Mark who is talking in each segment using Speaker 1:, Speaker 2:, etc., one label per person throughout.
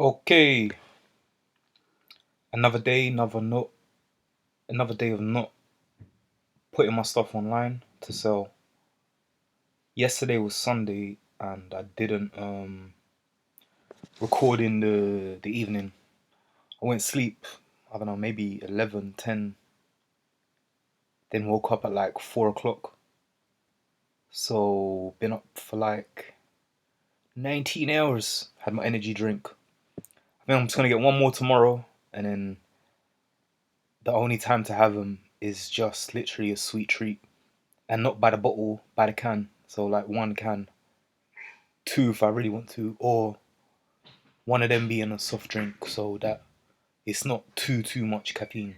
Speaker 1: Okay, another day, another day of not putting my stuff online to sell. Yesterday was Sunday, and I didn't record in the evening. I went sleep. I don't know, maybe 11, 10. Then woke up at like 4 o'clock. So been up for like 19 hours. Had my energy drink. I think I'm just gonna get one more tomorrow, and then the only time to have them is just literally a sweet treat, and not by the bottle, by the can. So like one can, two if I really want to, or one of them being a soft drink so that it's not too much caffeine.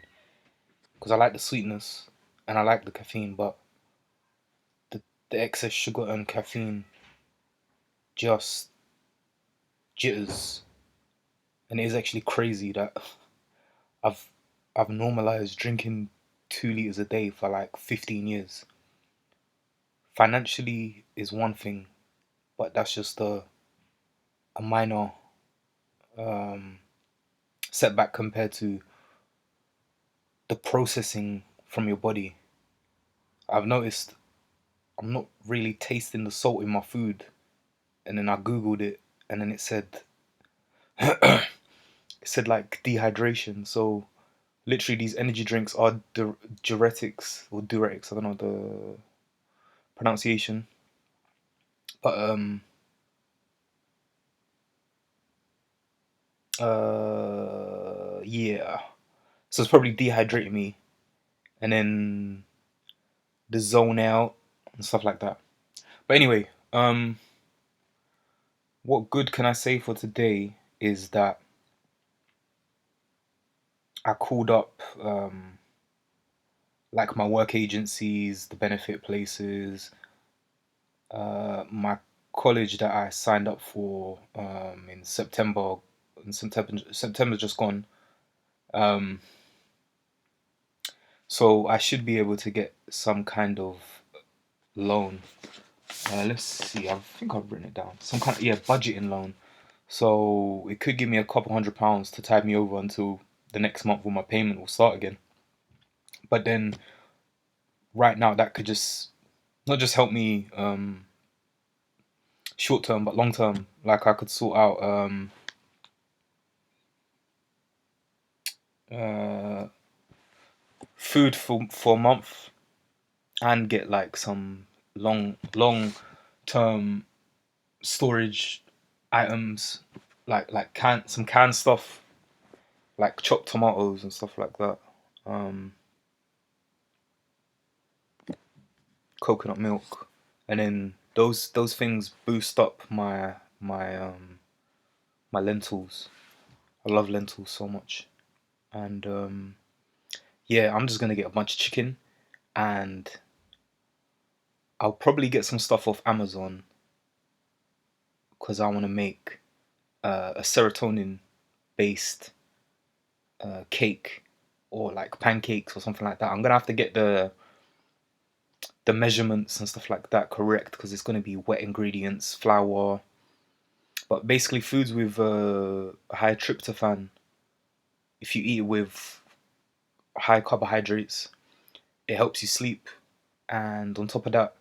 Speaker 1: Because I like the sweetness and I like the caffeine, but the, the excess sugar and caffeine just jitters. And it is actually crazy that I've I've normalized drinking 2 liters a day for like 15 years. Financially is one thing, but that's just a minor um, setback compared to the processing from your body. I've noticed I'm not really tasting the salt in my food, and then I googled it, and then it said like dehydration. So literally, these energy drinks are diuretics or diuretics. I don't know the pronunciation, but yeah. So it's probably dehydrating me, and then the zone out and stuff like that. But anyway, what good can I say for today is that I called up like my work agencies, the benefit places, my college that I signed up for in September. September just gone. Um, so I should be able to get some kind of loan. Let's see. I think I've written it down. Some kind of budgeting loan. So it could give me a couple £100 to tide me over until the next month when my payment will start again. But then right now that could just not just help me short term but long term. Like I could sort out uh, food for a month and get like some long term storage items, like some canned stuff, like chopped tomatoes and stuff like that. Um, Coconut milk, and then those things boost up my lentils. I love lentils so much, and yeah, I'm just gonna get a bunch of chicken, and I'll probably get some stuff off Amazon because I want to make a serotonin based cake or like pancakes or something like that. I'm gonna have to get the measurements and stuff like that correct because it's gonna be wet ingredients, flour, but basically foods with high tryptophan. If you eat it with high carbohydrates, it helps you sleep, and on top of that,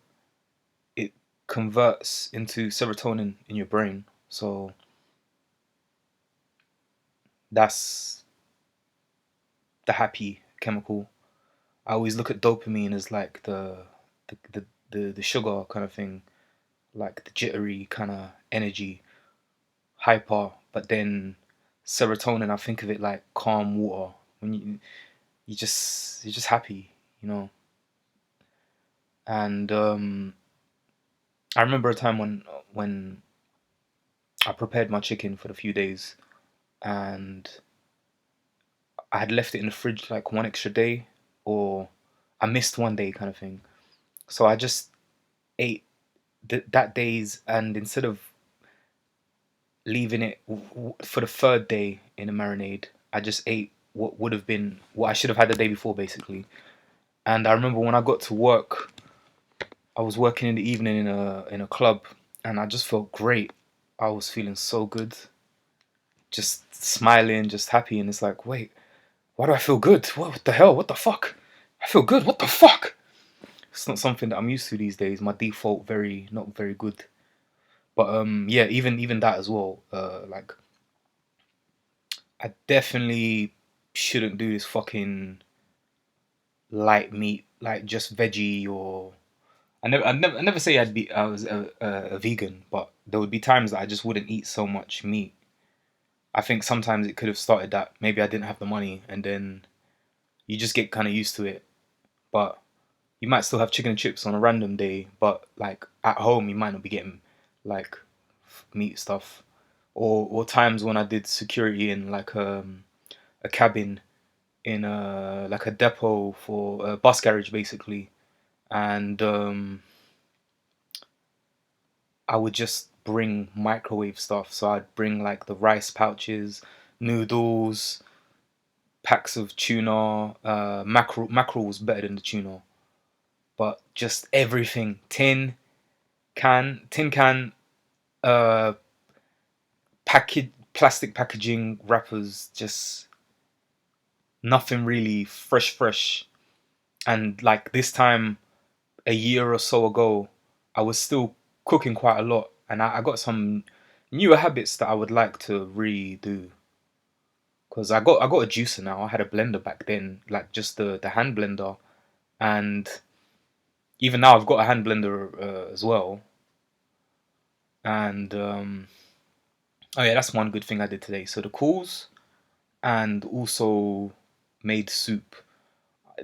Speaker 1: it converts into serotonin in your brain. So that's the happy chemical. I always look at dopamine as like the the sugar kind of thing, like the jittery kind of energy, hyper. But then serotonin, I think of it like calm water. When you're just happy, you know. And I remember a time when I prepared my chicken for the few days, and I had left it in the fridge like one extra day, or I missed one day kind of thing. So I just ate that days, and instead of leaving it for the third day in a marinade, I just ate what would have been what I should have had the day before, basically. And I remember when I got to work, I was working in the evening in a club, and I just felt great. I was feeling so good, just smiling, just happy, and it's like, wait, why do I feel good? What the hell? What the fuck? I feel good. What the fuck? It's not something that I'm used to these days. My default very not very good. But yeah, even that as well. Like I definitely shouldn't do this fucking light meat, like just veggie or I never say I was a vegan, but there would be times that I just wouldn't eat so much meat. I think sometimes it could have started that maybe I didn't have the money, and then you just get kind of used to it. But you might still have chicken and chips on a random day, but like at home you might not be getting like meat stuff. Or times when I did security in like a cabin in a like a depot for a bus garage basically, and I would just bring microwave stuff. So I'd bring like the rice pouches, noodles, packs of tuna, mackerel was better than the tuna, but just everything, tin can, uh, package, plastic packaging wrappers, just nothing really fresh. And like this time a year or so ago, I was still cooking quite a lot, and I got some newer habits that I would like to redo. Because I got a juicer now. I had a blender back then, like just the hand blender, and even now I've got a hand blender as well. And oh yeah, that's one good thing I did today. So the calls and also made soup.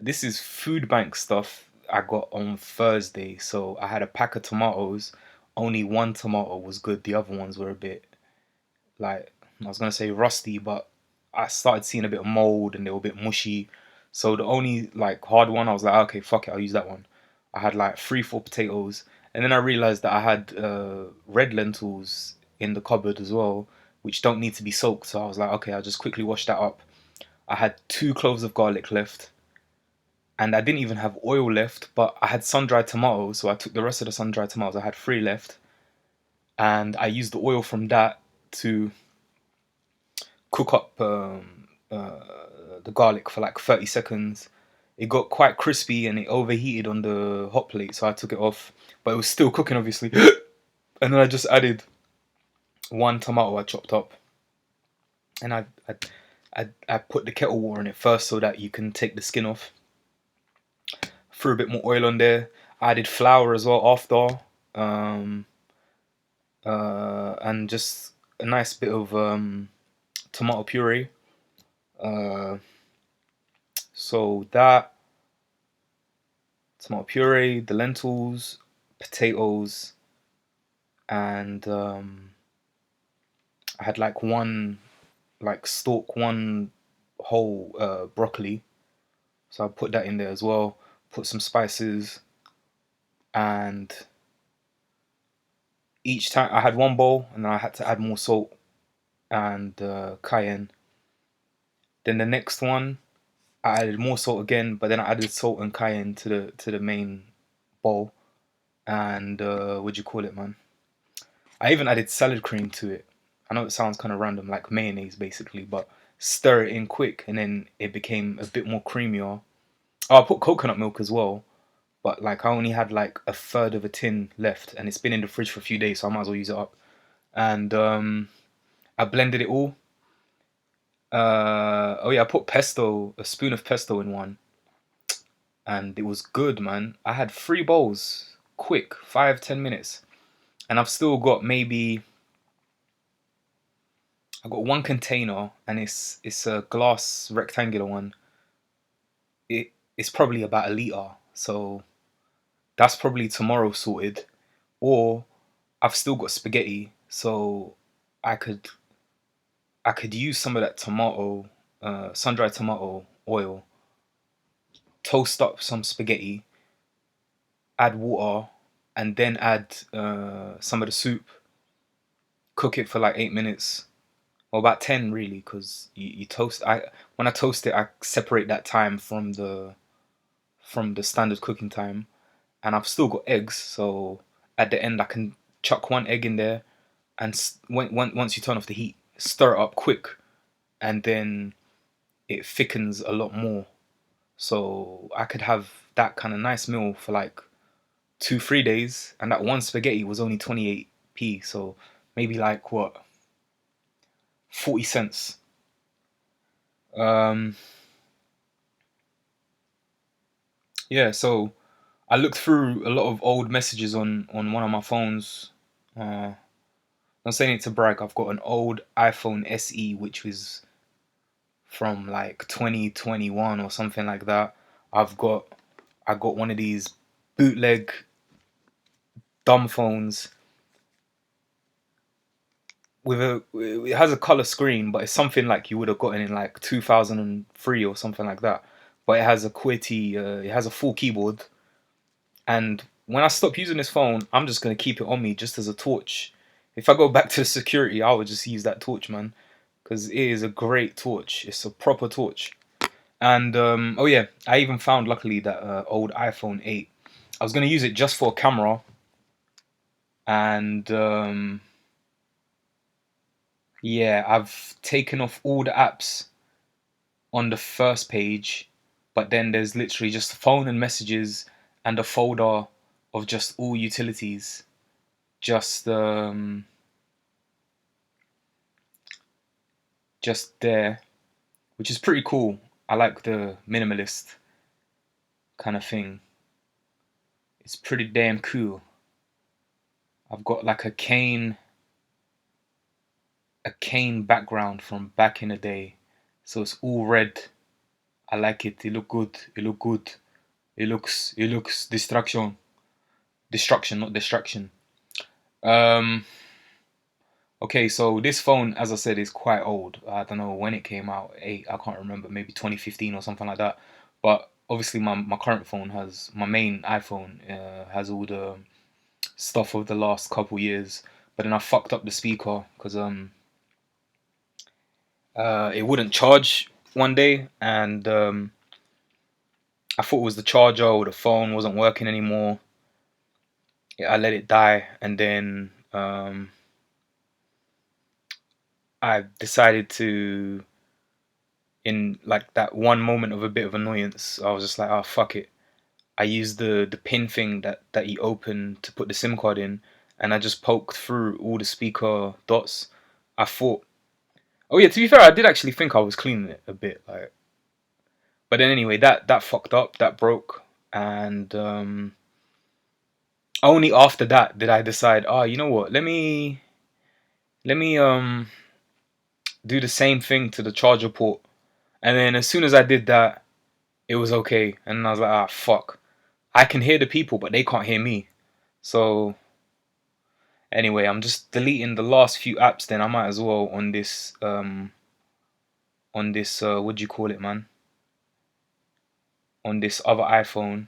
Speaker 1: This is food bank stuff I got on Thursday. So I had a pack of tomatoes. Only one tomato was good. The other ones were a bit like I was gonna say rusty, but I started seeing a bit of mold and they were a bit mushy. So the only like hard one, I was like, okay, fuck it, I'll use that one. I had like 3, 4 potatoes, and then I realized that I had red lentils in the cupboard as well, which don't need to be soaked. So I was like, okay, I'll just quickly wash that up. I had 2 cloves of garlic left, and I didn't even have oil left, but I had sun-dried tomatoes, so I took the rest of the sun-dried tomatoes. I had 3 left, and I used the oil from that to cook up the garlic for like 30 seconds. It got quite crispy and it overheated on the hot plate, so I took it off. But it was still cooking, obviously. And then I just added one tomato I chopped up, and I put the kettle water in it first so that you can take the skin off. Threw a bit more oil on there. I added flour as well after, um, and just a nice bit of tomato puree. Uh, so that tomato puree, the lentils, potatoes, and I had like one like stalk, one whole broccoli. So I put that in there as well. Put some spices, and each time I had one bowl, and then I had to add more salt and cayenne. Then the next one, I added more salt again, but then I added salt and cayenne to the main bowl. And what do you call it, man? I even added salad cream to it. I know it sounds kind of random, like mayonnaise basically, but stir it in quick, and then it became a bit more creamier. Oh, I put coconut milk as well, but like I only had like a third of a tin left, and it's been in the fridge for a few days, so I might as well use it up. And I blended it all. Oh yeah, I put pesto, a spoon of pesto in one, and it was good, man. I had 3 bowls, quick, 5, 10 minutes, and I've still got maybe I got one container, and it's a glass rectangular one. It's probably about a liter, so that's probably tomorrow sorted. Or I've still got spaghetti, so I could I could use some of that tomato, sun-dried tomato oil, toast up some spaghetti, add water, and then add some of the soup. Cook it for like 8 minutes, or about 10 really, because you toast. I When I toast it, I separate that time from the standard cooking time, and I've still got eggs. So at the end, I can chuck one egg in there, and once you turn off the heat, stir it up quick, and then it thickens a lot more. So I could have that kind of nice meal for like 2-3 days, and that one spaghetti was only 28p. So maybe like what, 40 cents. Um, yeah. So I looked through a lot of old messages on one of my phones. I'm saying it to brag. I've got an old iPhone SE, which was from like 2021 or something like that. I've got I got one of these bootleg dumb phones with it has a color screen, but it's something like you would have gotten in like 2003 or something like that. But it has a QWERTY, it has a full keyboard. And when I stop using this phone, I'm just gonna keep it on me just as a torch. If I go back to the security, I would just use that torch, man, because it is a great torch. It's a proper torch. And oh yeah, I even found luckily that old iPhone 8. I was gonna use it just for a camera, and yeah, I've taken off all the apps on the first page, but then there's literally just phone and messages and a folder of just all utilities, just just there, which is pretty cool. I like the minimalist kind of thing. It's pretty damn cool. I've got like a cane background from back in the day, so it's all red. I like it. It look good. It look good. It looks destruction, not distraction. Um. Okay, so this phone, as I said, is quite old. I don't know when it came out. I can't remember. Maybe 2015 or something like that. But obviously, my current phone has my main iPhone has all the stuff of the last couple years. But then I fucked up the speaker because it wouldn't charge one day, and I thought it was the charger or the phone wasn't working anymore. Yeah, I let it die, and then I decided to, in like that one moment of a bit of annoyance, I was just like, oh fuck it. I used the pin thing that you open to put the SIM card in, and I just poked through all the speaker dots. I thought, oh yeah, to be fair, I did actually think I was cleaning it a bit, like, but then anyway, that fucked up, that broke, and only after that did I decide, oh, you know what? Let me do the same thing to the charger port. And then as soon as I did that, it was okay. And I was like, ah, fuck. I can hear the people, but they can't hear me. So anyway, I'm just deleting the last few apps. Then I might as well on this what do you call it, man? On this other iPhone,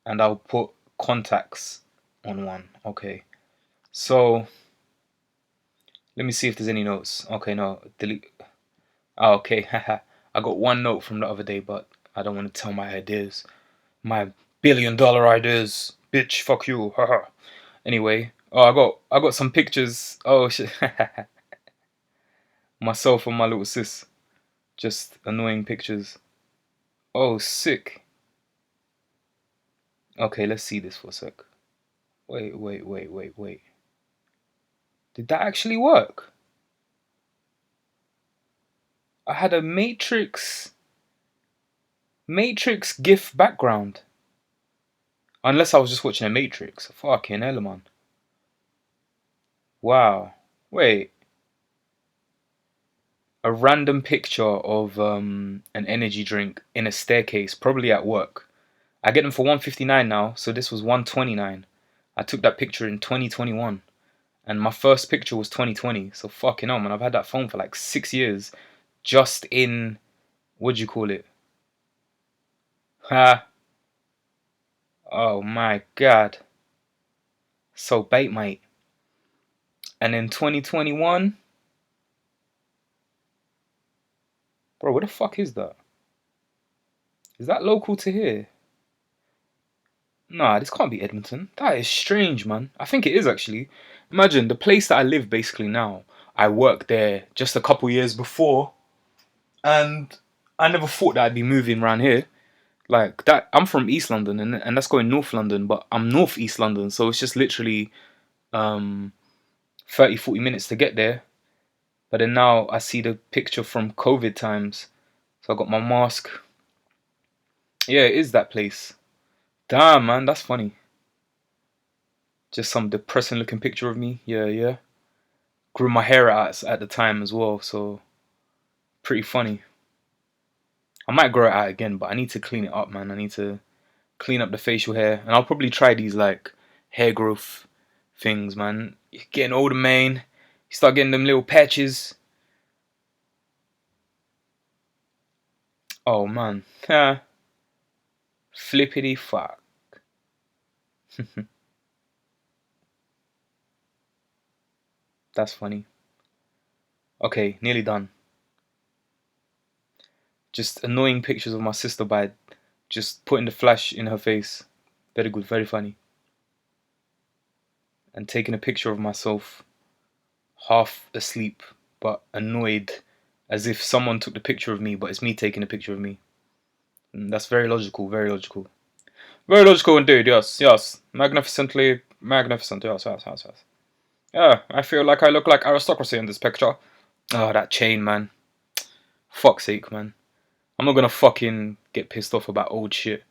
Speaker 1: and I'll put contacts on one. Okay. So let me see if there's any notes. Okay, no, delete. Oh, okay, haha. I got one note from the other day, but I don't want to tell my ideas. My $1 billion ideas. Bitch, fuck you. Haha. Anyway, oh, I got some pictures. Oh shit. Myself and my little sis. Just annoying pictures. Oh, sick. Okay, let's see this for a sec. Wait. Did that actually work? I had a Matrix GIF background. Unless I was just watching a Matrix. Fucking hell, man. Wow. Wait. A random picture of an energy drink in a staircase, probably at work. I get them for 159 now, so this was 129. I took that picture in 2021, and my first picture was 2020. So fucking hell, man. I've had that phone for like 6 years, just in what do you call it? Ha! Oh my god, so bait, mate. And in 2021, bro, where the fuck is that? Is that local to here? Nah, this can't be Edmonton. That is strange, man. I think it is actually. Imagine the place that I live basically now. I worked there just a couple years before, and I never thought that I'd be moving around here. Like that, I'm from East London, and that's going North London, but I'm North East London, so it's just literally um 30-40 minutes to get there. But then now I see the picture from COVID times, so I got my mask. Yeah, it is that place. Damn, man, that's funny. Just some depressing looking picture of me. Yeah, yeah. Grew my hair out at the time as well, so pretty funny. I might grow it out again, but I need to clean it up, man. I need to clean up the facial hair, and I'll probably try these like hair growth things, man. You're getting older, man. You start getting them little patches. Oh man, flippity fuck. That's funny. Okay, nearly done. Just annoying pictures of my sister by just putting the flash in her face. Very good, very funny. And taking a picture of myself half asleep but annoyed, as if someone took the picture of me, but it's me taking a picture of me. That's very logical, very logical. Very logical indeed, yes, yes. Magnificently magnificent, yes, yes, yes, yes. Yeah, I feel like I look like aristocracy in this picture. Oh, that chain, man. Fuck's sake, man. I'm not gonna fucking get pissed off about old shit.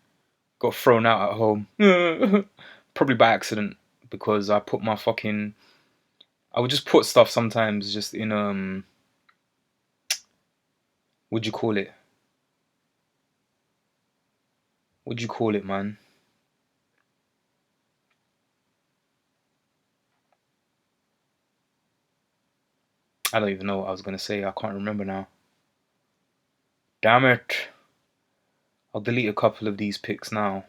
Speaker 1: Got thrown out at home. Probably by accident, because I put my fucking... I would just put stuff sometimes just in, what'd you call it? What'd you call it, man? I don't even know what I was gonna say. I can't remember now. Damn it. I'll delete a couple of these pics now.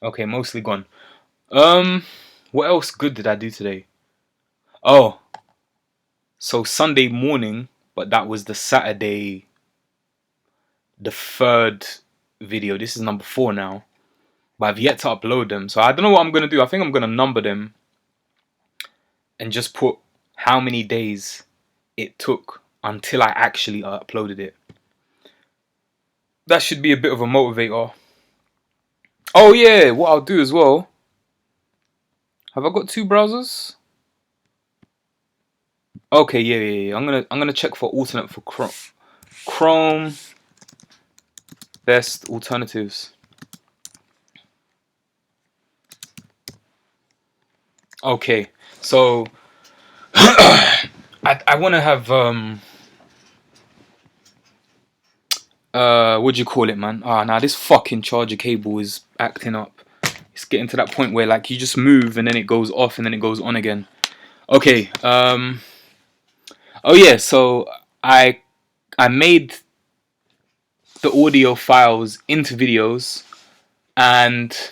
Speaker 1: Okay, mostly gone. What else good did I do today? Oh, so Sunday morning, but that was the Saturday, the third video. This is number 4 now, but I've yet to upload them. So I don't know what I'm gonna do. I think I'm gonna number them and just put how many days it took until I actually uploaded it. That should be a bit of a motivator. Oh yeah, what I'll do as well. Have I got 2 browsers? Okay, yeah. I'm gonna check for alternate for Chrome. Chrome best alternatives. Okay, so I want to have what'd you call it, man? Now this fucking charger cable is acting up. It's getting to that point where like you just move and then it goes off and then it goes on again. Okay, oh yeah, so I made the audio files into videos, and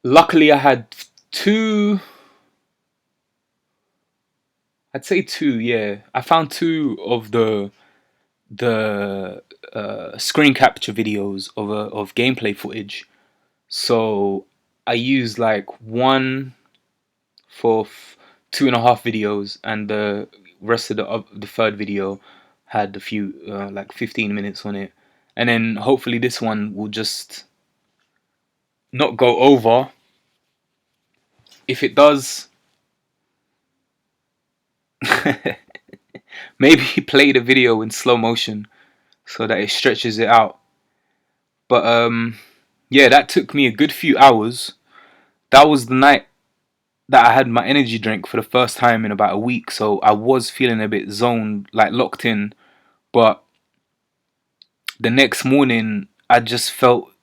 Speaker 1: luckily I had 2, I'd say 2, yeah. I found 2 of the screen capture videos of gameplay footage. So I used like one for 2.5 videos, and the rest of the third video had a few like 15 minutes on it, and then hopefully this one will just not go over. If it does, maybe play the video in slow motion so that it stretches it out. But yeah, that took me a good few hours. That was the night that I had my energy drink for the first time in about a week, so I was feeling a bit zoned, like locked in. But the next morning I just felt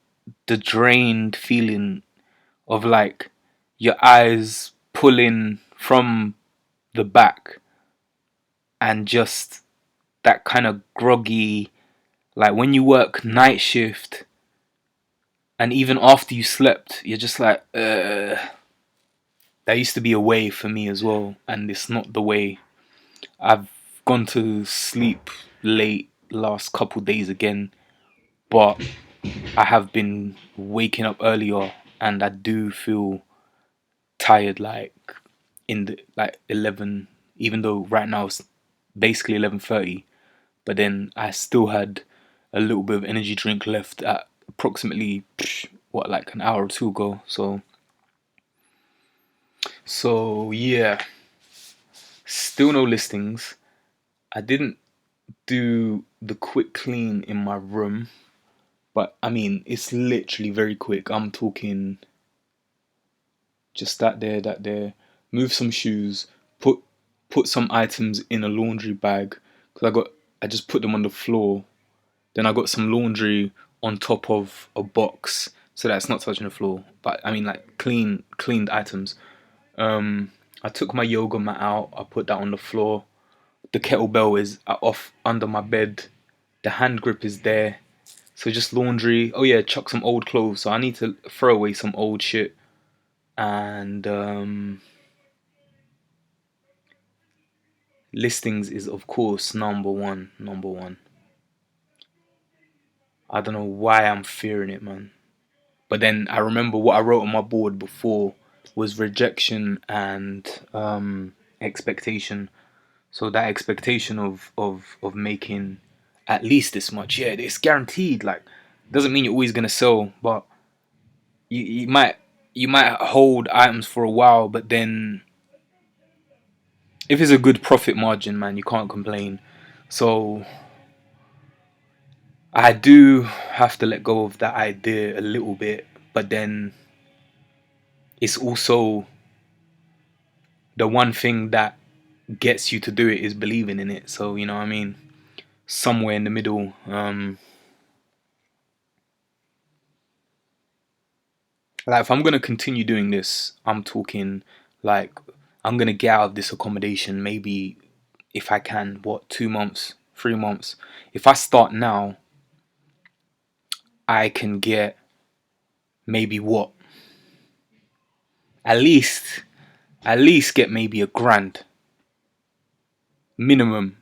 Speaker 1: the drained feeling of like your eyes pulling from the back, and just that kind of groggy, like when you work night shift and even after you slept, you're just like, that used to be a way for me as well, and it's not the way. I've gone to sleep late last couple days again, but I have been waking up earlier, and I do feel tired, like in the like 11, even though right now it's basically 11:30. But then I still had a little bit of energy drink left at approximately what, like an hour or two ago. So yeah, still no listings. I didn't do the quick clean in my room, but I mean it's literally very quick. I'm talking just that there. Move some shoes, put put some items in a laundry bag because I just put them on the floor. Then I got some laundry on top of a box so that it's not touching the floor. But I mean like cleaned items. I took my yoga mat out. I put that on the floor. The kettlebell is off under my bed. The hand grip is there. So just laundry. Oh yeah, chuck some old clothes. So I need to throw away some old shit. And listings is of course number one. Number one. I don't know why I'm fearing it, man. But then I remember what I wrote on my board before was rejection and expectation. So that expectation of making at least this much, yeah, it's guaranteed. Like, doesn't mean you're always gonna sell, but you might hold items for a while, but then if it's a good profit margin, man, you can't complain. So I do have to let go of that idea a little bit, but then it's also the one thing that gets you to do it is believing in it. So you know what I mean? Somewhere in the middle. Like if I'm gonna continue doing this, I'm talking like I'm gonna get out of this accommodation maybe if I can, what, 2 months, 3 months. If I start now, I can get maybe what? At least get maybe a grand minimum.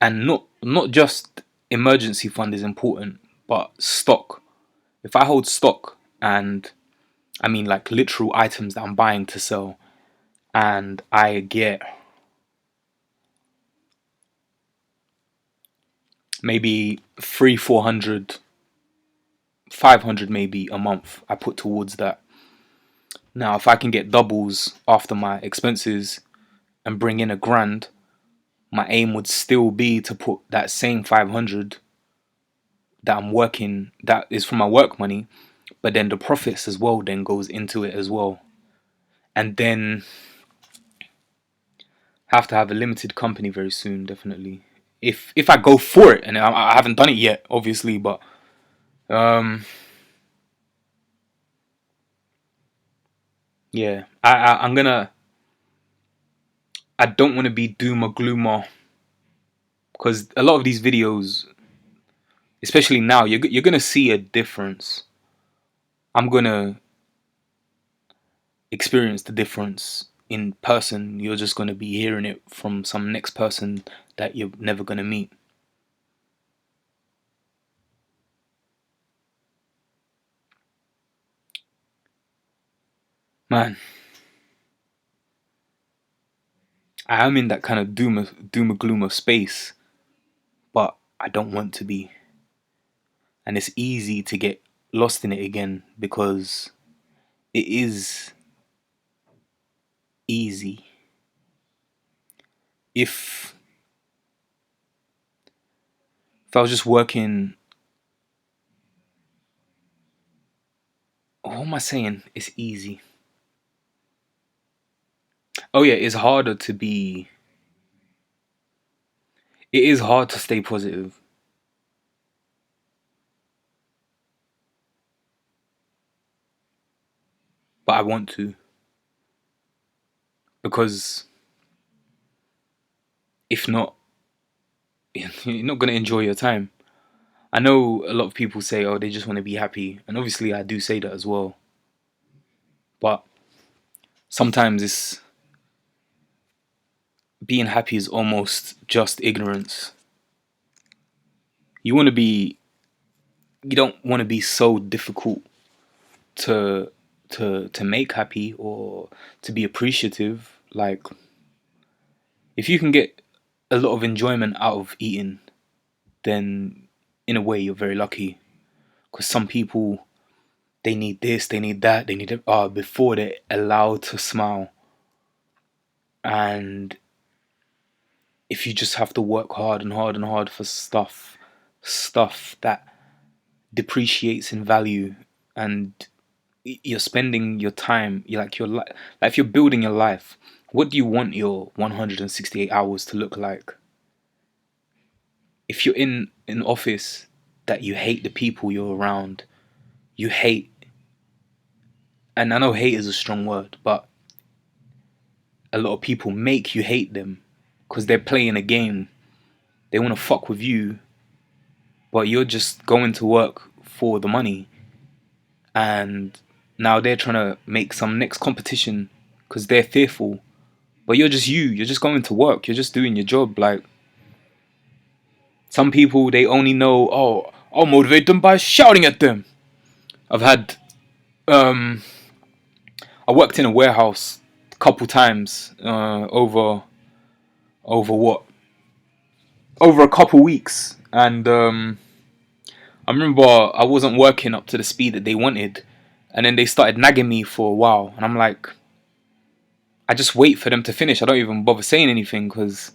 Speaker 1: And not just emergency fund is important, but stock. If I hold stock, and I mean like literal items that I'm buying to sell, and I get maybe 300, 400, 500 maybe a month I put towards that. Now if I can get doubles after my expenses and bring in a grand, my aim would still be to put that same 500 that I'm working, that is from my work money, but then the profits as well then goes into it as well. And then have to have a limited company very soon, definitely. If I go for it, and I haven't done it yet, obviously, but yeah, I'm gonna. I don't want to be doom or gloomer because a lot of these videos, especially now, you're gonna see a difference. I'm gonna experience the difference in person. You're just gonna be hearing it from some next person that you're never gonna meet. Man, I am in that kind of doom or gloomer space, but I don't want to be. And it's easy to get lost in it again because it is easy. If I was just working, what am I saying? It's easy. Oh yeah, it's harder to be. It is hard to stay positive, but I want to because if not, you're not gonna enjoy your time. I know a lot of people say, "Oh, they just want to be happy," and obviously I do say that as well. But sometimes it's being happy is almost just ignorance. You want to be you don't want to be so difficult to to make happy or to be appreciative. Like, if you can get a lot of enjoyment out of eating, then in a way you're very lucky. Because some people, they need this, they need that, they need it before they're allowed to smile. And if you just have to work hard and hard and hard for stuff that depreciates in value, and you're spending your time, like if you're building your life, what do you want your 168 hours to look like? If you're in an office that you hate the people you're around, you hate, and I know hate is a strong word, but a lot of people make you hate them because they're playing a game. They want to fuck with you, but you're just going to work for the money, and now they're trying to make some next competition because they're fearful. But you're just you. You're just going to work. You're just doing your job. Like, some people, they only know, oh, I'll motivate them by shouting at them. I've had, I worked in a warehouse a couple times over what? Over a couple weeks, and I remember I wasn't working up to the speed that they wanted, and then they started nagging me for a while, and I'm like, I just wait for them to finish. I don't even bother saying anything because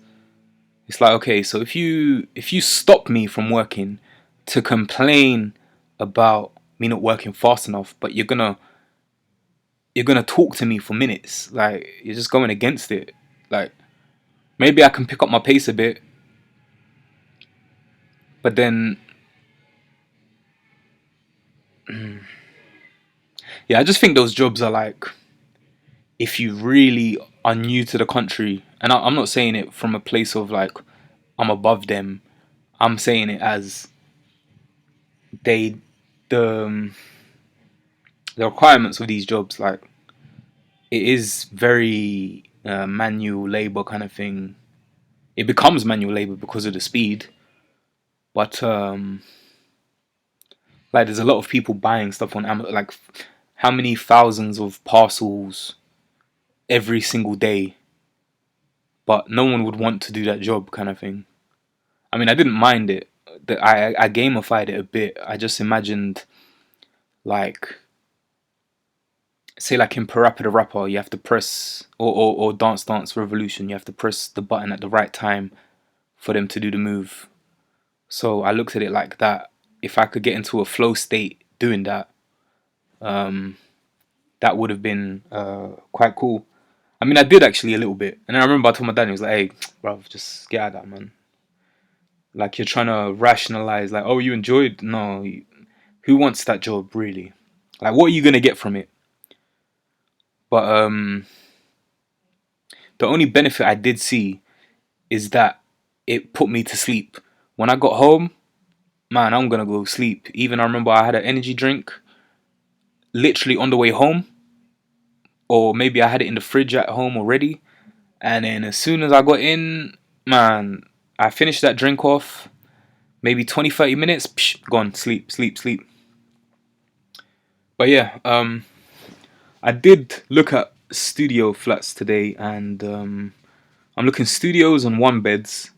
Speaker 1: it's like, okay, so if you stop me from working to complain about me not working fast enough, but you're gonna talk to me for minutes, like you're just going against it. Like, maybe I can pick up my pace a bit, but then yeah, I just think those jobs are like, if you really are new to the country, and I'm not saying it from a place of like I'm above them. I'm saying it as they the the requirements of these jobs, like, it is very manual labor kind of thing. It becomes manual labor because of the speed, but like, there's a lot of people buying stuff on Amazon. Like, how many thousands of parcels every single day, but no one would want to do that job kind of thing. I mean, I didn't mind it. I gamified it a bit. I just imagined, like, say like in Parappa the Rapper, you have to press, or Dance Dance Revolution, you have to press the button at the right time for them to do the move. So I looked at it like that. If I could get into a flow state doing that, that would have been quite cool. I mean, I did actually a little bit, and then I remember I told my dad, he was like, "Hey, bro, just get out of that, man. Like, you're trying to rationalize, like, oh, you enjoyed? No, who wants that job really? Like, what are you gonna get from it?" But the only benefit I did see is that it put me to sleep. When I got home, man, I'm gonna go sleep. Even I remember I had an energy drink literally on the way home, or maybe I had it in the fridge at home already. And then as soon as I got in, man, I finished that drink off. Maybe 20, 30 minutes, gone, sleep, sleep, sleep. But yeah, I did look at studio flats today, and I'm looking studios and one beds.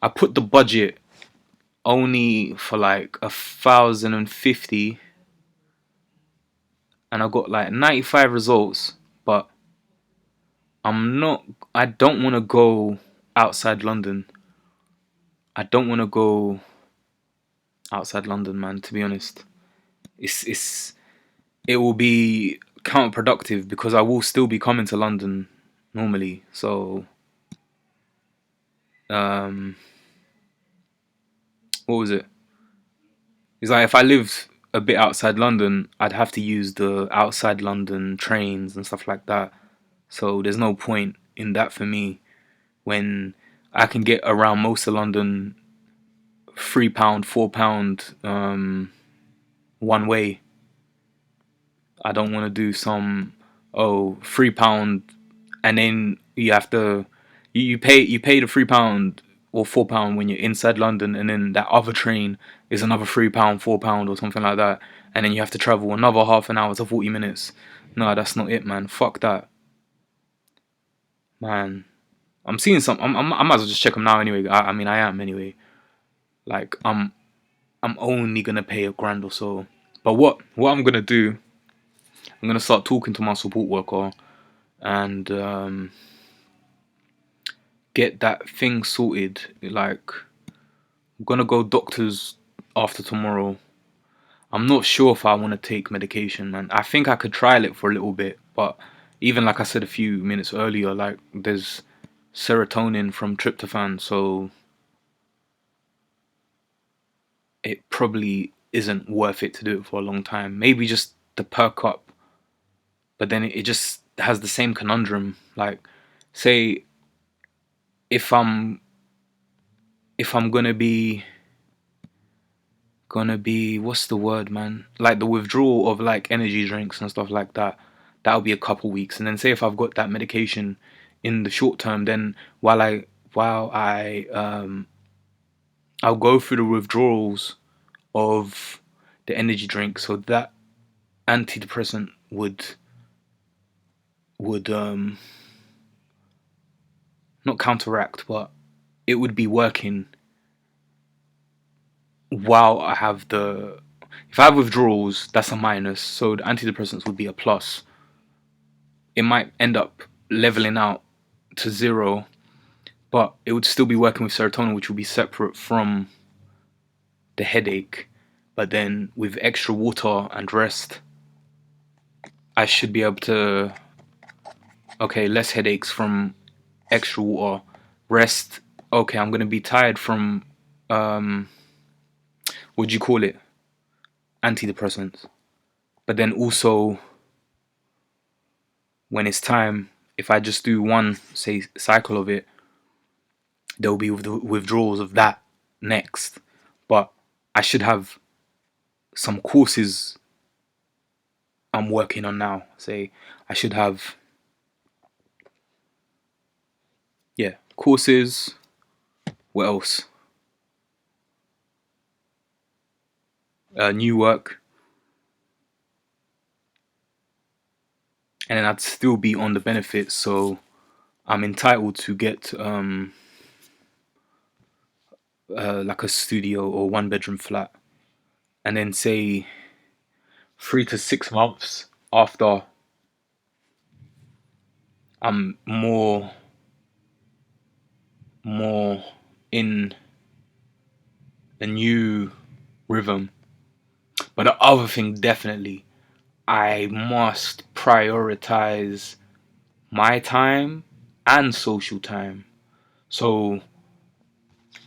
Speaker 1: I put the budget only for like 1,050, and I got like 95 results. But I'm not. I don't want to go outside London. I don't want to go outside London, man. To be honest, it's it will be counterproductive because I will still be coming to London normally. So um, what was it? It's like, if I lived a bit outside London, I'd have to use the outside London trains and stuff like that. So there's no point in that for me when I can get around most of London £3, £4 one way. I don't want to do some, oh, £3, and then you have to you pay the £3 or £4 when you're inside London, and then that other train is another £3, £4 or something like that, and then you have to travel another half an hour to 40 minutes. No, that's not it, man. Fuck that, man. I'm seeing some. I might as well just check them now anyway. I mean, I am anyway. Like, I'm only gonna pay £1,000 or so. But what I'm gonna do, I'm gonna start talking to my support worker and get that thing sorted. Like, I'm gonna go doctors after tomorrow. I'm not sure if I want to take medication, man. I think I could trial it for a little bit, but even like I said a few minutes earlier, like, there's serotonin from tryptophan, so it probably isn't worth it to do it for a long time. Maybe just the perk up, but then it just has the same conundrum. Like, say if I'm gonna be what's the word, man? Like the withdrawal of like energy drinks and stuff like that. That'll be a couple weeks, and then say if I've got that medication in the short term, then while I I'll go through the withdrawals of the energy drink, so that antidepressant would not counteract, but it would be working while I have the. If I have withdrawals, that's a minus, so the antidepressants would be a plus. It might end up leveling out to zero, but it would still be working with serotonin, which will be separate from the headache. But then with extra water and rest, I should be able to. Okay, less headaches from extra water. Rest. Okay, I'm gonna be tired from what do you call it? Antidepressants. But then also when it's time, if I just do one, say, cycle of it, there'll be withdrawals of that next. But I should have some courses I'm working on now. Say, I should have, yeah, courses. What else? New work. And then I'd still be on the benefits. So I'm entitled to get like a studio or 1 bedroom flat. And then say 3 to 6 months after I'm more in a new rhythm. But the other thing, definitely, I must prioritize my time and social time. So,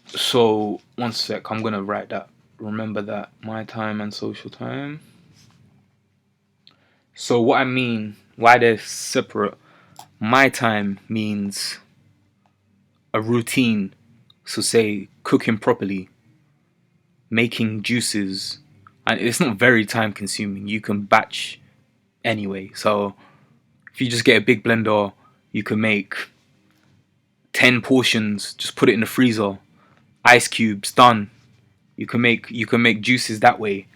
Speaker 1: so 1 sec, I'm gonna write that. Remember that, my time and social time. So what I mean, why they're separate? My time means a routine. So say cooking properly, making juices, and it's not very time consuming. You can batch anyway. So if you just get a big blender, you can make 10 portions, just put it in the freezer, ice cubes, done. You can make juices that way.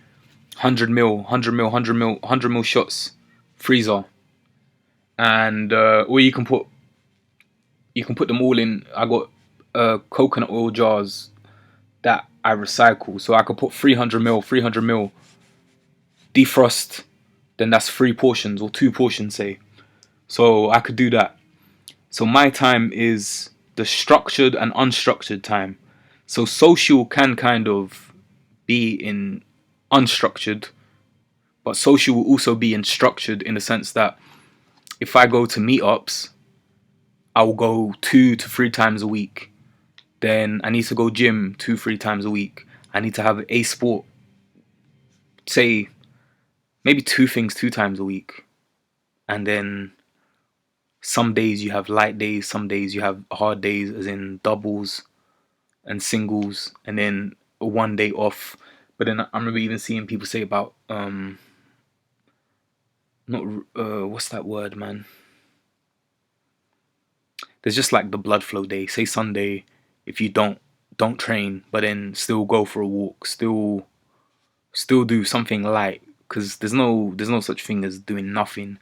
Speaker 1: 100 ml, 100 ml, 100 ml, 100 ml shots, freezer. And or you can put them all in. I got coconut oil jars that I recycle, so I could put 300 ml, 300 ml, defrost, then that's 3 portions or 2 portions, say. So I could do that. So my time is the structured and unstructured time. So social can kind of be in unstructured, but social will also be in structured, in the sense that if I go to meetups, I will go 2 to 3 times a week. Then I need to go gym 2, 3 times a week. I need to have a sport, say maybe 2 things 2 times a week. And then some days you have light days, some days you have hard days, as in doubles and singles, and then 1 day off. But then I remember even seeing people say about not what's that word, man? There's just like the blood flow day. Say Sunday, if you don't train, but then still go for a walk, still do something light, because there's no such thing as doing nothing.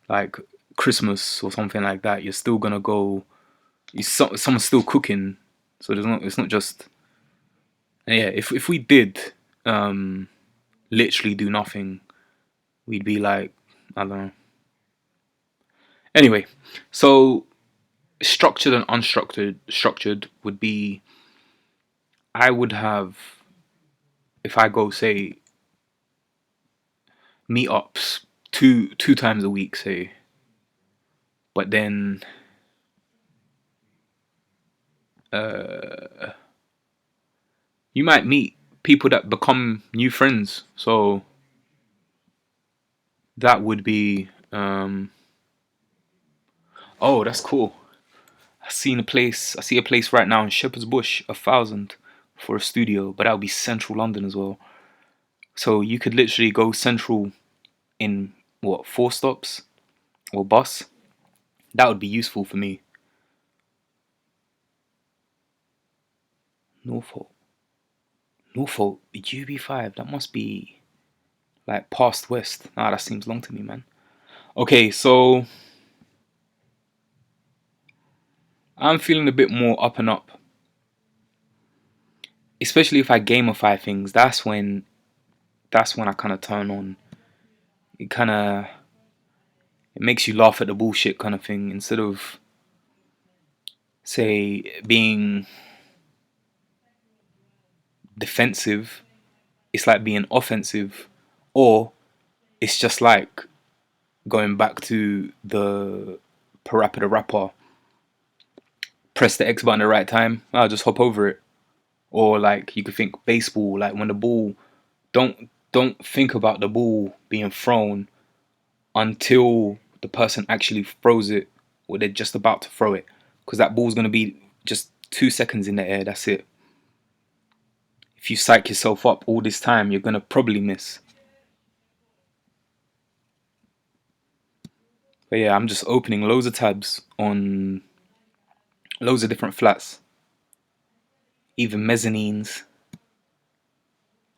Speaker 1: Like Christmas or something like that, you're still gonna go. Someone's still cooking, so there's not. It's not just. Yeah, if we did um, literally do nothing, we'd be like, I don't know. Anyway, so structured and unstructured. Structured would be, I would have, if I go say meetups two times a week, say, but then uh, you might meet people that become new friends. So that would be oh, that's cool. I see a place right now in Shepherd's Bush, 1,000 for a studio, but that would be central London as well. So you could literally go central in what, 4 stops or bus. That would be useful for me. Norfolk, Norfolk, UB5. That must be like past West. Ah, that seems long to me, man. Okay, so I'm feeling a bit more up and up, especially if I gamify things. That's when I kind of turn on. It kind of it makes you laugh at the bullshit kind of thing, instead of say being defensive. It's like being offensive, or it's just like going back to the Parappa the Rapper. Press the X button at the right time. I'll just hop over it. Or like you could think baseball, like when the ball, don't think about the ball being thrown until the person actually throws it, or they're just about to throw it, because that ball's gonna be just 2 seconds in the air. That's it. If you psych yourself up all this time, you're gonna probably miss. But yeah, I'm just opening loads of tabs on loads of different flats, even mezzanines,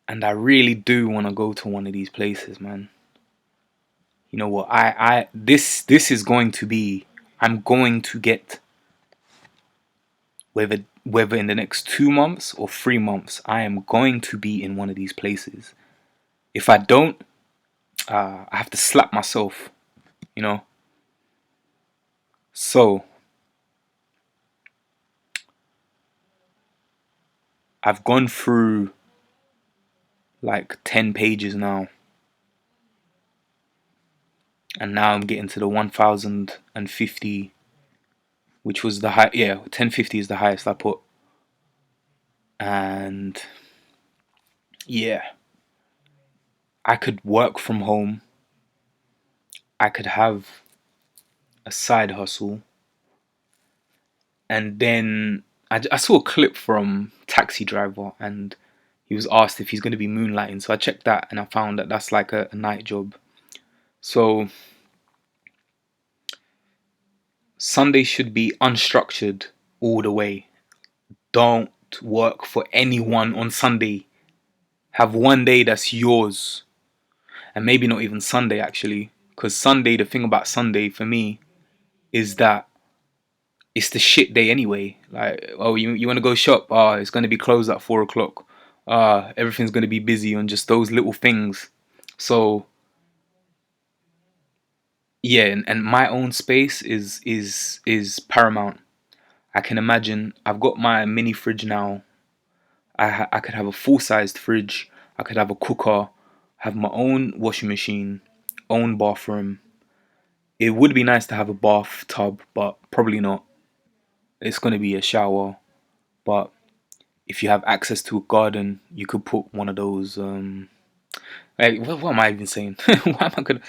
Speaker 1: and I really do want to go to one of these places, man. You know what? This is going to be. I'm going to get, whether in the next 2 months or 3 months, I am going to be in one of these places. If I don't, I have to slap myself. You know. So I've gone through like 10 pages now, and now I'm getting to the 1050, which was the high. Yeah, 1050 is the highest I put, and yeah, I could work from home. I could have a side hustle, and then I saw a clip from Taxi Driver, and he was asked if he's going to be moonlighting. So I checked that, and I found that that's like a night job. So Sunday should be unstructured all the way. Don't work for anyone on Sunday. Have one day that's yours, and maybe not even Sunday actually, because Sunday, the thing about Sunday for me is that it's the shit day anyway. Like, oh, you want to go shop? Ah, it's going to be closed at 4 o'clock. Ah, everything's going to be busy on just those little things. So yeah, and my own space is paramount. I can imagine. I've got my mini fridge now. I could have a full sized fridge. I could have a cooker. Have my own washing machine, own bathroom. It would be nice to have a bathtub, but probably not. It's going to be a shower. But if you have access to a garden, you could put one of those. Like, what am I even saying? Why am I gonna?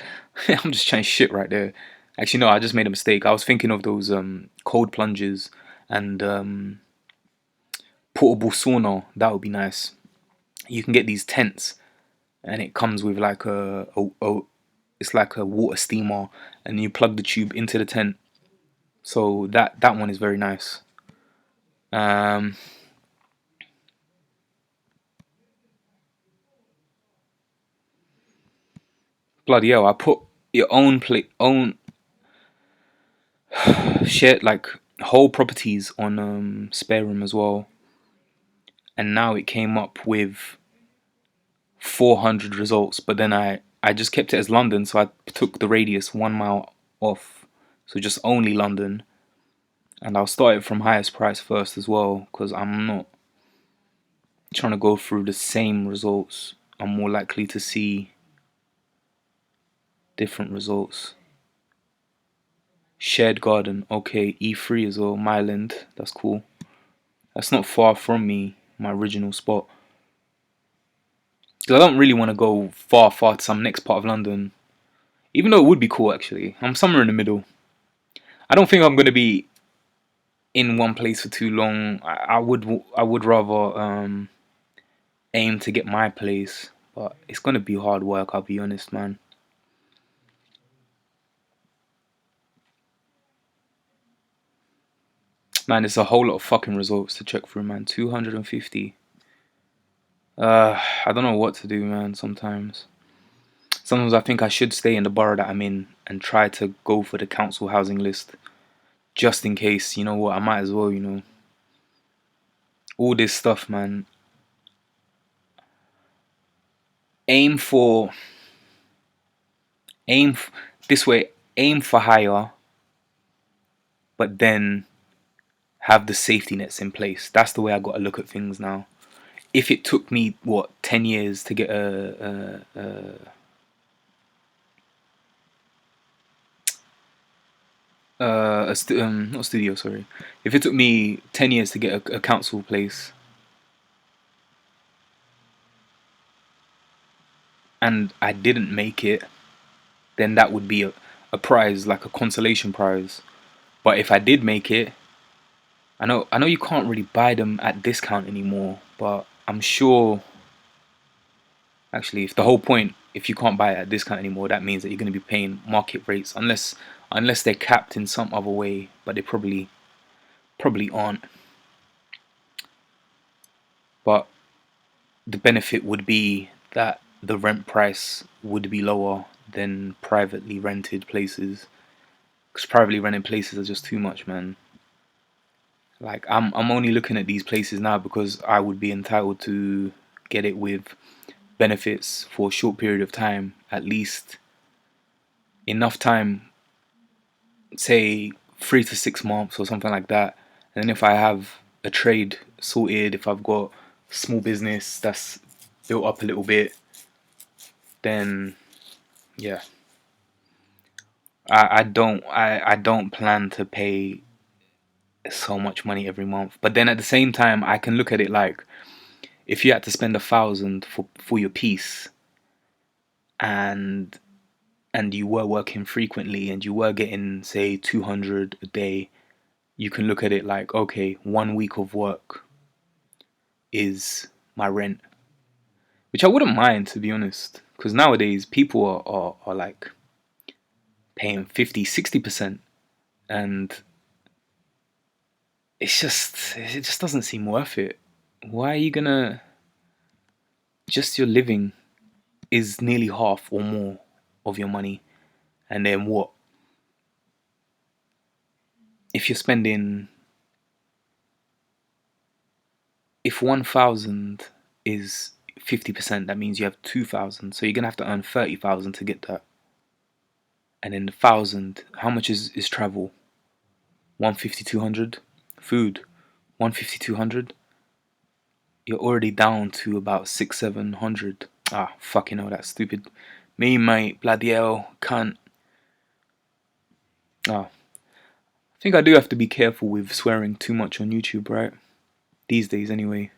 Speaker 1: I'm just trying shit right there. Actually, no, I just made a mistake. I was thinking of those cold plunges and portable sauna. That would be nice. You can get these tents, and it comes with like it's like a water steamer, and you plug the tube into the tent. So that one is very nice. Um, Bloody hell! I put your own share like whole properties on spare room as well, and now it came up with 400 results. But then I just kept it as London, so I took the radius 1 mile off, so just only London, and I'll start it from highest price first as well, because I'm not trying to go through the same results. I'm more likely to see different results. Shared garden, okay, E3 as well, Myland, that's cool. That's not far from me, my original spot. Because I don't really want to go far to some next part of London. Even though it would be cool actually. I'm somewhere in the middle. I don't think I'm going to be in one place for too long. I would rather aim to get my place. But it's going to be hard work, I'll be honest, man. Man, it's a whole lot of fucking results to check through, man. 250. I don't know what to do, man, sometimes. Sometimes I think I should stay in the borough that I'm in and try to go for the council housing list. Just in case, you know what, I might as well, you know. All this stuff, man. Aim for... This way, aim for higher, but then have the safety nets in place. That's the way I got to look at things now. If it took me, what, 10 years to get not a studio, sorry. If it took me 10 years to get a council place, and I didn't make it, then that would be a prize, like a consolation prize. But if I did make it, I know you can't really buy them at discount anymore, but I'm sure actually if the whole point, if you can't buy it at discount anymore, that means that you're going to be paying market rates unless they're capped in some other way, but they probably aren't. But the benefit would be that the rent price would be lower than privately rented places, because privately rented places are just too much, man. Like I'm only looking at these places now because I would be entitled to get it with benefits for a short period of time, at least enough time, say 3 to 6 months or something like that. And then if I have a trade sorted, if I've got a small business that's built up a little bit, then yeah, I don't plan to pay so much money every month. But then at the same time, I can look at it like, if you had to spend 1,000 for your piece, and you were working frequently and you were getting say 200 a day, you can look at it like, okay, 1 week of work is my rent, which I wouldn't mind, to be honest, because nowadays people are like paying 50-60%, and it just doesn't seem worth it. Why are you gonna, just your living is nearly half or more of your money, and then what if you're spending, if 1,000 is 50%, that means you have 2,000, so you're gonna have to earn 30,000 to get that. And then the 1,000, how much is travel? 150, 200. Food, 150, 200. You're already down to about 600, 700. Ah, fucking hell, that's stupid. Me, mate, bloody hell, can't. Ah, I think I do have to be careful with swearing too much on YouTube, right? These days, anyway.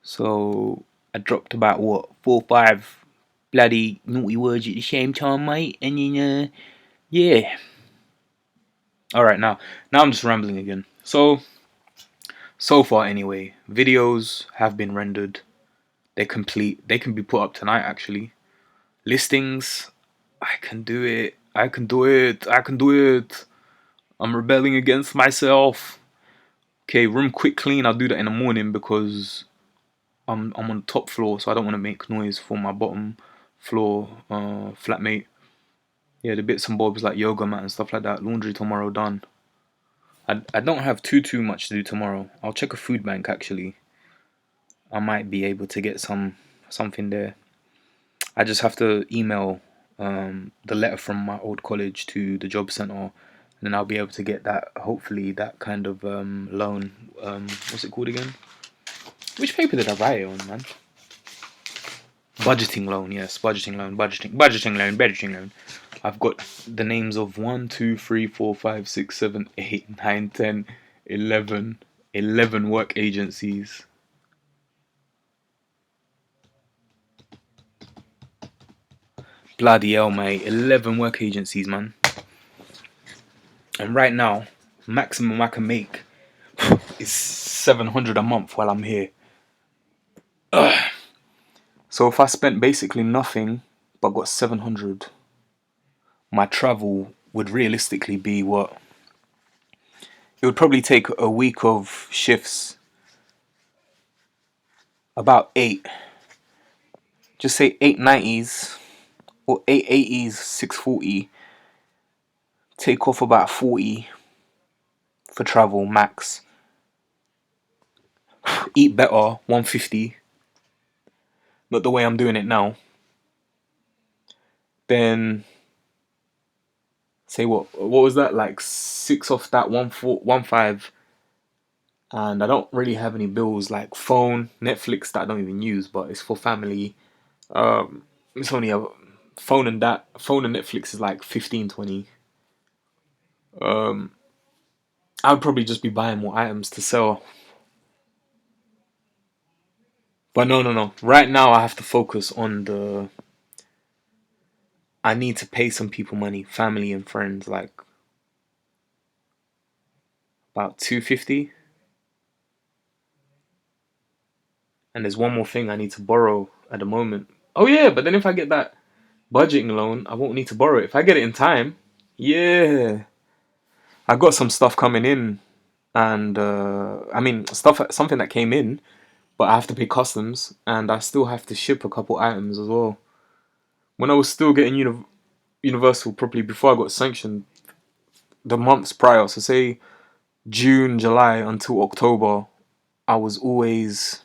Speaker 1: So I dropped about what, 4 or 5 bloody naughty words at the same time, mate, and then yeah. All right, now I'm just rambling again. So far anyway, videos have been rendered. They're complete. They can be put up tonight actually. Listings, I can do it. I can do it. I'm rebelling against myself. Okay, room quick clean. I'll do that in the morning because I'm on the top floor, so I don't want to make noise for my bottom floor flatmate. Yeah, the bits and bobs like yoga mat and stuff like that. Laundry tomorrow done. I don't have too much to do tomorrow. I'll check a food bank actually. I might be able to get something there. I just have to email the letter from my old college to the job center, and then I'll be able to get that. Hopefully, that kind of loan. What's it called again? Which paper did I write it on, man? Budgeting loan, yes, budgeting loan, budgeting loan. I've got the names of 1, 2, 3, 4, 5, 6, 7, 8, 9, 10, 11 work agencies. Bloody hell, mate. 11 work agencies, man. And right now, maximum I can make is 700 a month while I'm here. Ugh. So if I spent basically nothing but got 700, my travel would realistically be what? It would probably take a week of shifts, about 8. Just say 890s or 880s, 640. Take off about 40 for travel max. Eat better, 150. Not the way I'm doing it now. Then say what was that, like 6 off that 1.5, and I don't really have any bills like phone, Netflix that I don't even use, but it's for family. It's only a phone, and Netflix is like 15-20. I would probably just be buying more items to sell. But no. Right now I have to focus on I need to pay some people money, family and friends, like about 250. And there's one more thing I need to borrow at the moment. Oh yeah, but then if I get that budgeting loan, I won't need to borrow it. If I get it in time, yeah. I got some stuff coming in, and I mean something that came in, but I have to pay customs, and I still have to ship a couple items as well. When I was still getting Universal properly before I got sanctioned, the months prior, so say June, July until October, I was always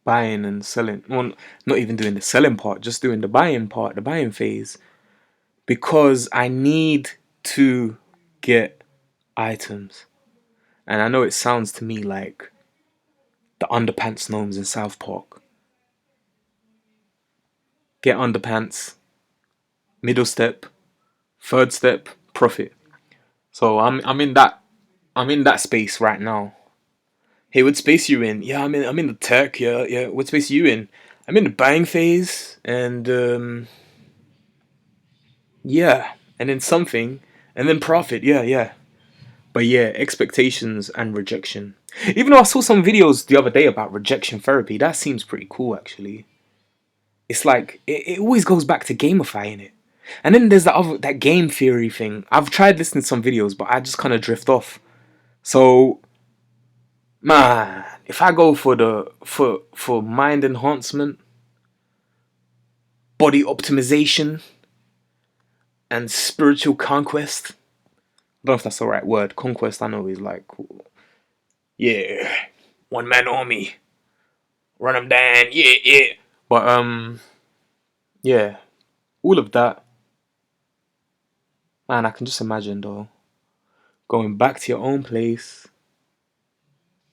Speaker 1: buying and selling. Well, not even doing the selling part, just doing the buying part, the buying phase, because I need to get items. And I know it sounds to me like the underpants gnomes in South Park. Get underpants, middle step, third step, profit. So I'm in that space right now. Hey, what space you in? Yeah, I'm in the tech. Yeah. What space are you in? I'm in the buying phase, and yeah, and then something, and then profit. Yeah. But yeah, expectations and rejection. Even though I saw some videos the other day about rejection therapy, that seems pretty cool actually. It's like it always goes back to gamifying it. And then there's that game theory thing. I've tried listening to some videos, but I just kind of drift off. So man, if I go for for mind enhancement, body optimization, and spiritual conquest. I don't know if that's the right word. Conquest, I know, is like, yeah, one man army, run them down, yeah. But yeah, all of that, man. I can just imagine though, going back to your own place.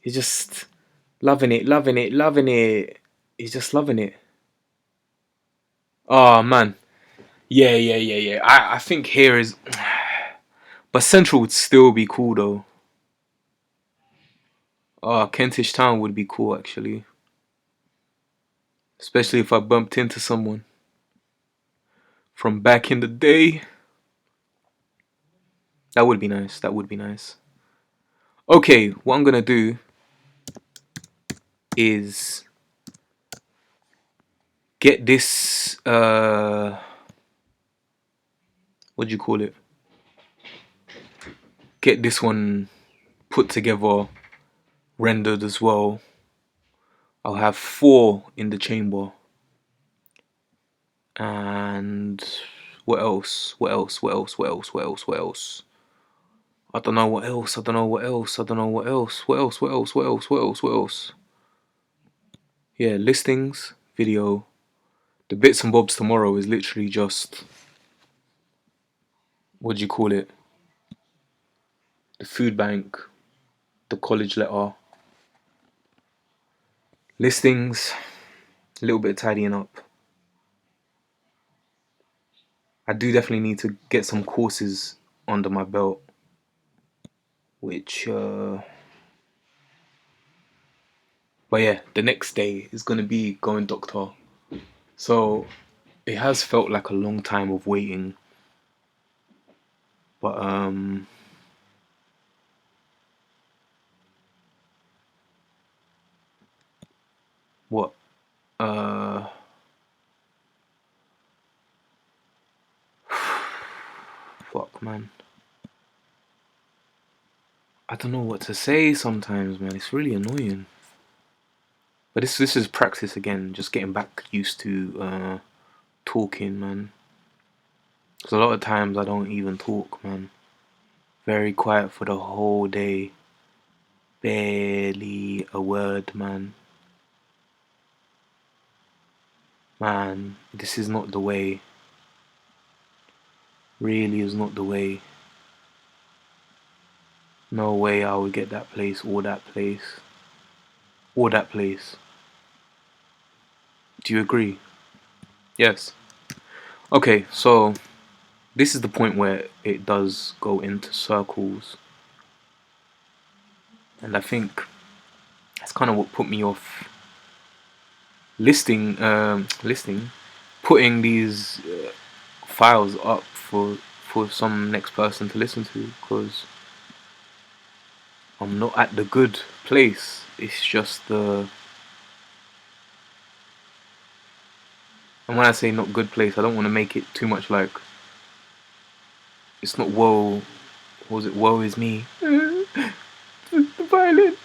Speaker 1: You're just loving it. You're just loving it. Oh man, yeah. I think here is, but Central would still be cool though. Oh, Kentish Town would be cool actually. Especially if I bumped into someone from back in the day. That would be nice. That would be nice. Okay, what I'm gonna do is get this what do you call it? get this one put together, rendered as well. I'll have 4 in the chamber. And what else? What else? What else? What else? What else? What else? I don't know what else. I don't know what else. I don't know what else. What else? What else? What else? What else? What else? Yeah, listings, video. The bits and bobs tomorrow is literally just, what do you call it? The food bank, the college letter, listings, a little bit of tidying up. I do definitely need to get some courses under my belt, which, but yeah, the next day is gonna be going doctor. So it has felt like a long time of waiting, but what fuck, man, I don't know what to say sometimes, man. It's really annoying. But this is practice again, just getting back used to talking, man. Because a lot of times I don't even talk, man. Very quiet for the whole day. Barely a word, man. Man, this is not the way. Really is not the way. No way I would get that place or that place. Or that place. Do you agree? Yes. Okay, so this is the point where it does go into circles. And I think that's kind of what put me off listing, putting these files up for some next person to listen to, because I'm not at the good place. It's just the, and when I say not good place, I don't want to make it too much like, it's not woe, what was it, woe is me. The violin.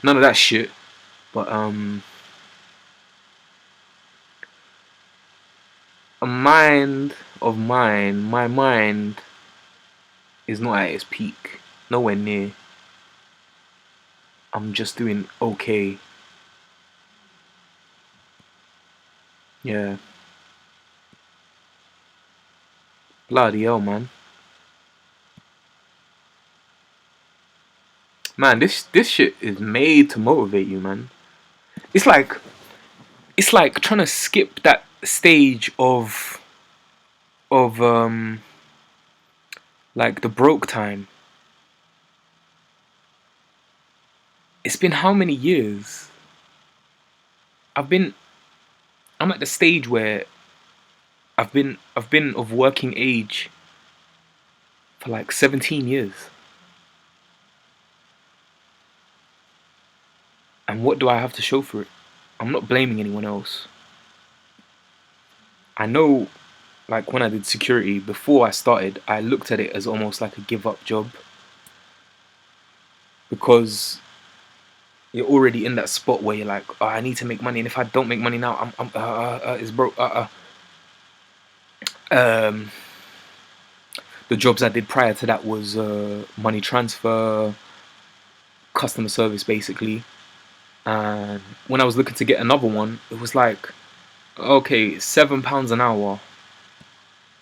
Speaker 1: None of that shit. But a mind of mine, my mind is not at its peak. Nowhere near. I'm just doing okay. Yeah. Bloody hell, man. Man, this shit is made to motivate you, man. It's like trying to skip that stage of like the broke time. It's been how many years? I'm at the stage where I've been of working age for like 17 years. And what do I have to show for it? I'm not blaming anyone else. I know, like when I did security, before I started, I looked at it as almost like a give up job. Because you're already in that spot where you're like, oh, I need to make money, and if I don't make money now, it's broke. The jobs I did prior to that was money transfer, customer service, basically. And when I was looking to get another one, it was like, okay, £7 an hour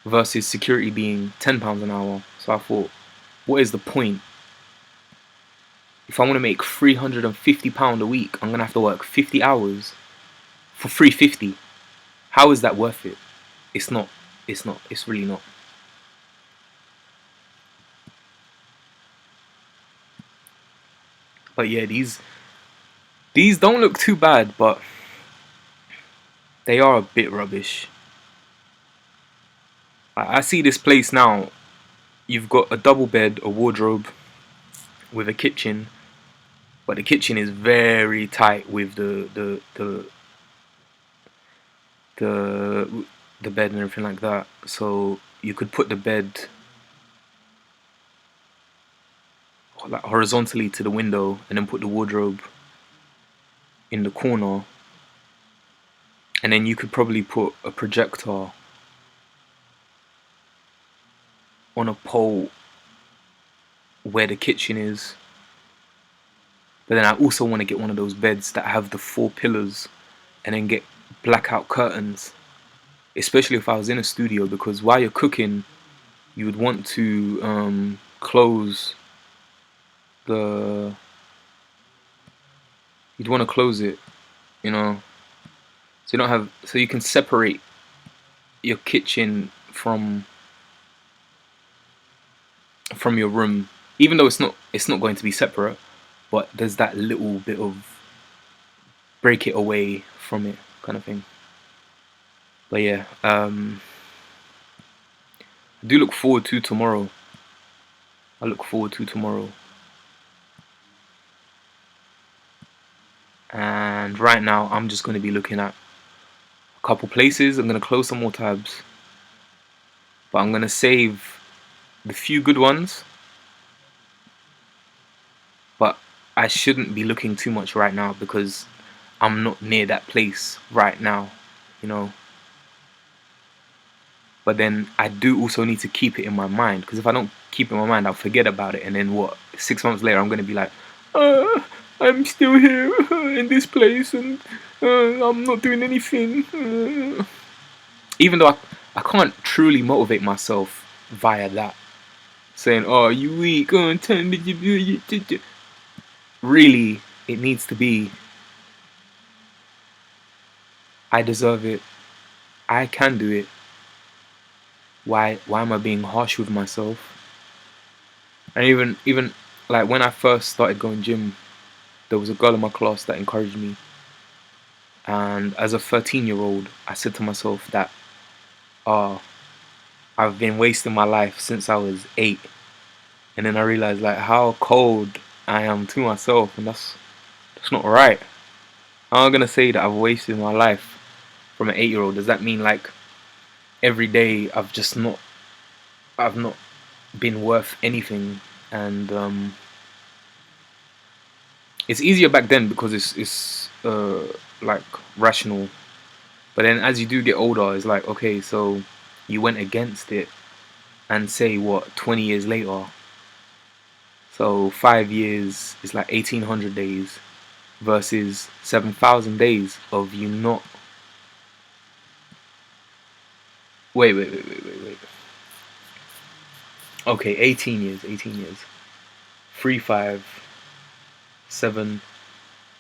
Speaker 1: versus security being £10 an hour. So I thought, what is the point? If I want to make £350 a week, I'm gonna have to work 50 hours for £350. How is that worth it? It's not. It's not. It's really not. But yeah, these don't look too bad, but they are a bit rubbish. I see this place now. You've got a double bed, a wardrobe, with a kitchen, but the kitchen is very tight with the the bed and everything like that. So you could put the bed like horizontally to the window, and then put the wardrobe in the corner, and then you could probably put a projector on a pole where the kitchen is. But then I also want to get one of those beds that have the 4 pillars, and then get blackout curtains, especially if I was in a studio, because while you're cooking you would want to close the you'd want to close it, you know, so you don't have, so you can separate your kitchen from your room, even though it's not going to be separate, but there's that little bit of break it away from it kind of thing. But yeah, I do look forward to tomorrow. I look forward to tomorrow. And right now I'm just going to be looking at a couple places. I'm going to close some more tabs, but I'm going to save the few good ones. But I shouldn't be looking too much right now because I'm not near that place right now, you know. But then I do also need to keep it in my mind, because if I don't keep it in my mind, I'll forget about it, and then what? 6 months later, I'm gonna be like, I'm still here in this place, and I'm not doing anything. Even though I can't truly motivate myself via that, saying, "Oh, you weak," really, it needs to be, I deserve it. I can do it. Why am I being harsh with myself? And even like when I first started going gym, there was a girl in my class that encouraged me. And as a 13-year-old, I said to myself that, oh, I've been wasting my life since I was 8. And then I realized like how cold I am to myself, and that's not right. How am I gonna say that I've wasted my life from an 8-year-old? Does that mean like every day I've not been worth anything? And it's easier back then because it's like rational. But then as you do get older, it's like, okay, so you went against it, and say what, 20 years later, so 5 years is like 1800 days versus 7,000 days of you not, wait, okay, 18 years, 3 5 7,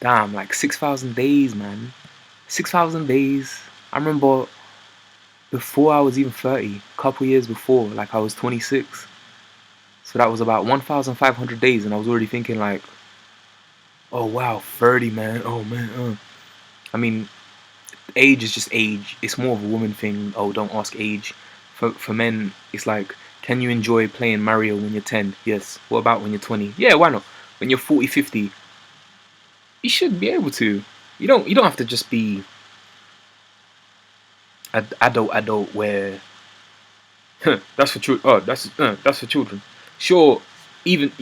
Speaker 1: damn, like 6,000 days, man. 6,000 days. I remember before I was even 30, a couple years before, like I was 26. So that was about 1,500 days, and I was already thinking like, oh wow, 30, man. Oh man. I mean, age is just age. It's more of a woman thing. Oh, don't ask age. For men, it's like, can you enjoy playing Mario when you're 10? Yes. What about when you're 20? Yeah, why not? When you're 40, 50, you should be able to. You don't have to just be an adult where that's for children. Oh, that's for children. Sure, even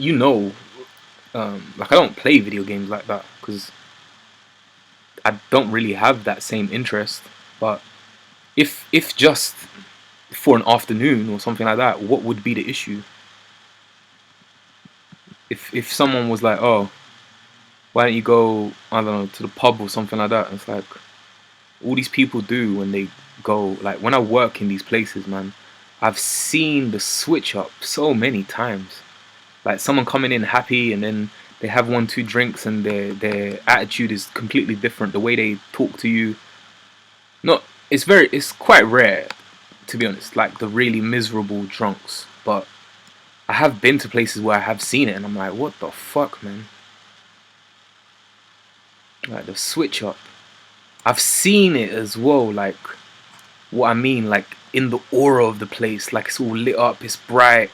Speaker 1: like I don't play video games like that because I don't really have that same interest. But if just for an afternoon or something like that, what would be the issue? If someone was like, oh, why don't you go, I don't know, to the pub or something like that? It's like all these people do when they go, like when I work in these places, man, I've seen the switch up so many times. Like someone coming in happy, and then they have 1, 2 drinks, and their attitude is completely different. The way they talk to you, not it's quite rare, to be honest. Like the really miserable drunks, but I have been to places where I have seen it, and I'm like, what the fuck, man? Like the switch up. I've seen it as well. Like what I mean, like in the aura of the place, like it's all lit up, it's bright,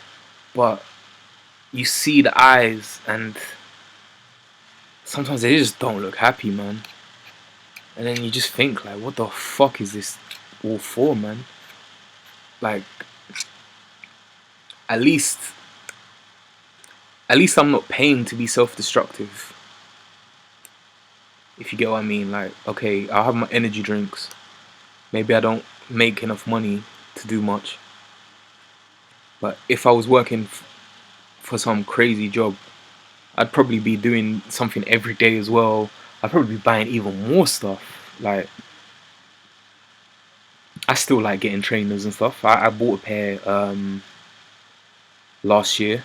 Speaker 1: but you see the eyes, and sometimes they just don't look happy, man. And then you just think like, what the fuck is this all for, man? like at least I'm not paying to be self-destructive. If you get what I mean. Like, okay, I'll have my energy drinks. Maybe I don't make enough money to do much. But if I was working for some crazy job, I'd probably be doing something every day as well. I'd probably be buying even more stuff. Like, I still like getting trainers and stuff. I bought a pair last year,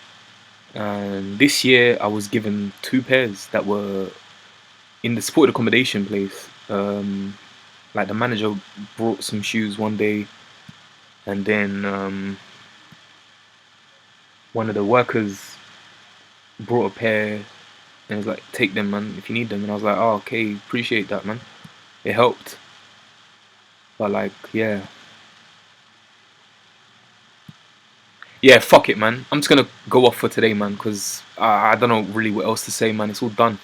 Speaker 1: and this year I was given 2 pairs that were in the supported accommodation place. Like, the manager brought some shoes one day, and then one of the workers brought a pair and was like, "Take them, man, if you need them." And I was like, "Oh, okay, appreciate that, man. It helped." But like, yeah, fuck it, man. I'm just gonna go off for today, man, because I don't know really what else to say, man. It's all done.